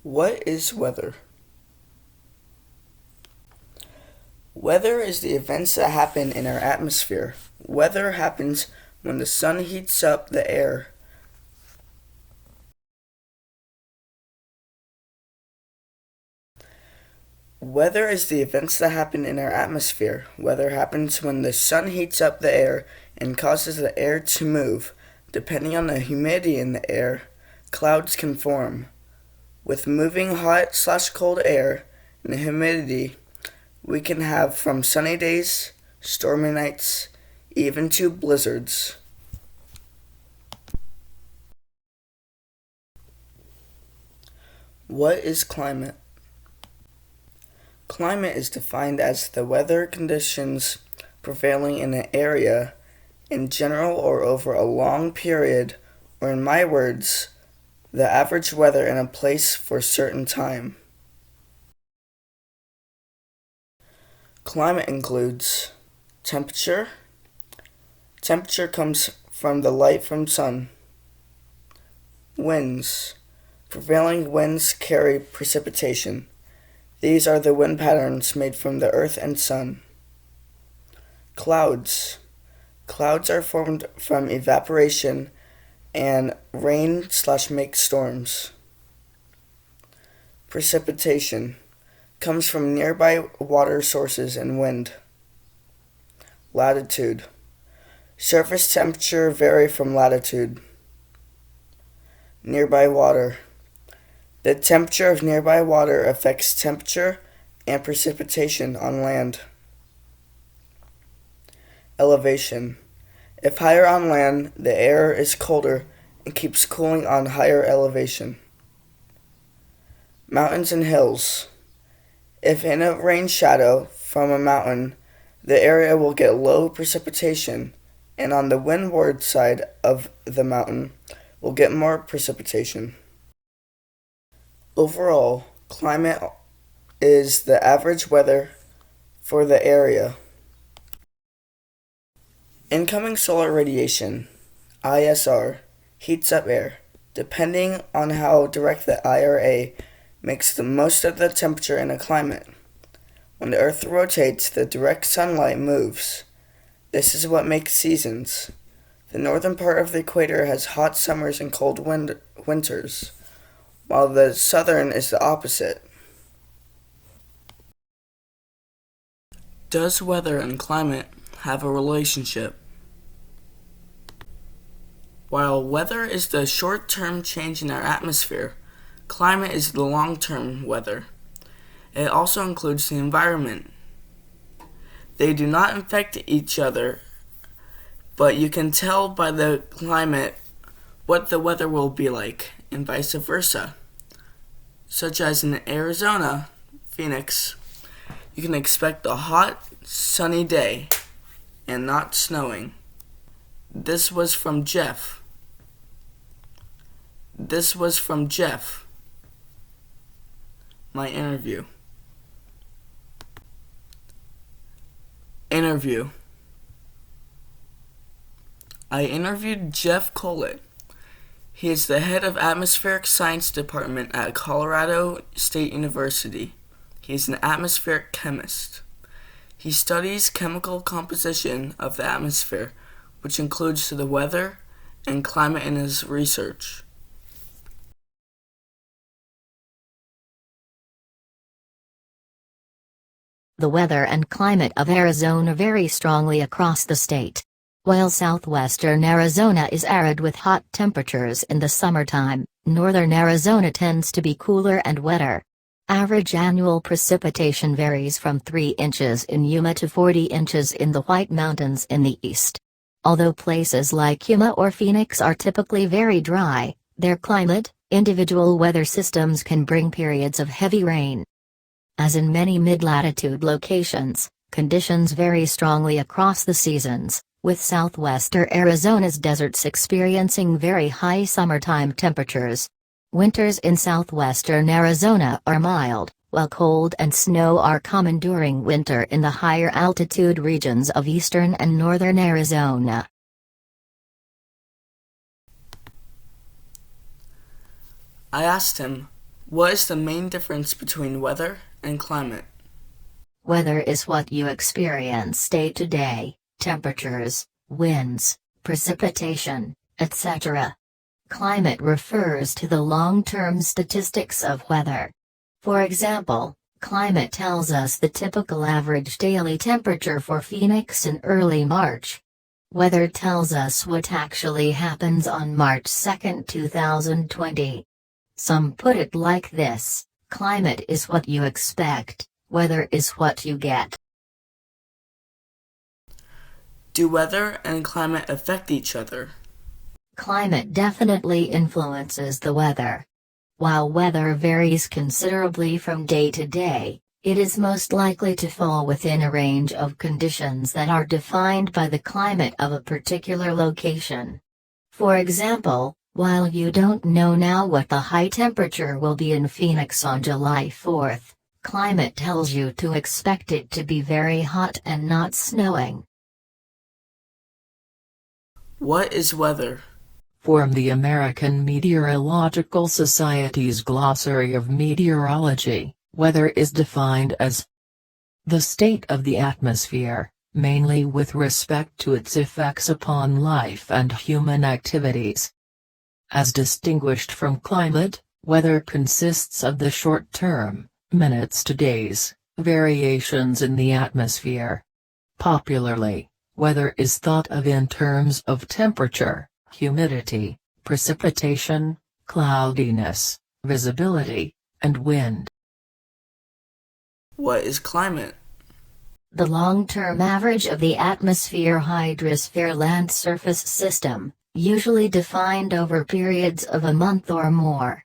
What is weather? Weather is the events that happen in our atmosphere. Weather happens when the sun heats up the air. Weather is the events that happen in our atmosphere. Weather happens when the sun heats up the air and causes the air to move. Depending on the humidity in the air, clouds can form. With moving hot/cold air and the humidity, we can have from sunny days, stormy nights, even to blizzards. What is climate? Climate is defined as the weather conditions prevailing in an area in general or over a long period, or in my words, the average weather in a place for a certain time. Climate includes temperature. Temperature comes from the light from sun. Winds. Prevailing winds carry precipitation. These are the wind patterns made from the earth and sun. Clouds. Clouds are formed from evaporation and rain/make storms. Precipitation comes from nearby water sources and wind. Latitude. Surface temperature vary from latitude. Nearby water. The temperature of nearby water affects temperature and precipitation on land. Elevation. If higher on land, the air is colder and keeps cooling on higher elevation. Mountains and hills. If in a rain shadow from a mountain, the area will get low precipitation, and on the windward side of the mountain will get more precipitation. Overall, climate is the average weather for the area. Incoming solar radiation, ISR, heats up air. Depending on how direct the IRA makes the most of the temperature in a climate. When the Earth rotates, the direct sunlight moves. This is what makes seasons. The northern part of the equator has hot summers and cold winters, while the southern is the opposite. Does weather and climate have a relationship? While weather is the short-term change in our atmosphere, climate is the long-term weather. It also includes the environment. They do not affect each other, but you can tell by the climate what the weather will be like, and vice versa. Such as in Arizona, Phoenix, you can expect a hot, sunny day and not snowing. This was from Jeff. My interview. I interviewed Jeff Collett. He is the head of Atmospheric Science Department at Colorado State University. He is an atmospheric chemist. He studies chemical composition of the atmosphere, which includes the weather and climate in his research. The weather and climate of Arizona vary strongly across the state. While southwestern Arizona is arid with hot temperatures in the summertime, northern Arizona tends to be cooler and wetter. Average annual precipitation varies from 3 inches in Yuma to 40 inches in the White Mountains in the east. Although places like Yuma or Phoenix are typically very dry, their climate, individual weather systems can bring periods of heavy rain. As in many mid-latitude locations, conditions vary strongly across the seasons, with southwestern Arizona's deserts experiencing very high summertime temperatures. Winters in southwestern Arizona are mild, while cold and snow are common during winter in the higher altitude regions of eastern and northern Arizona. I asked him, What is the main difference between weather and climate? Weather is what you experience day to day: temperatures, winds, precipitation, etc. Climate refers to the long-term statistics of weather. For example, climate tells us the typical average daily temperature for Phoenix in early March. Weather tells us what actually happens on March 2, 2020. Some put it like this: climate is what you expect, weather is what you get. Do weather and climate affect each other? Climate definitely influences the weather. While weather varies considerably from day to day, it is most likely to fall within a range of conditions that are defined by the climate of a particular location. For example, while you don't know now what the high temperature will be in Phoenix on July 4th, climate tells you to expect it to be very hot and not snowing. What is weather? From the American Meteorological Society's Glossary of Meteorology, weather is defined as the state of the atmosphere, mainly with respect to its effects upon life and human activities. As distinguished from climate, weather consists of the short-term, minutes to days, variations in the atmosphere. Popularly, weather is thought of in terms of temperature, humidity, precipitation, cloudiness, visibility, and wind. What is climate? The long-term average of the atmosphere-hydrosphere land surface system, usually defined over periods of a month or more.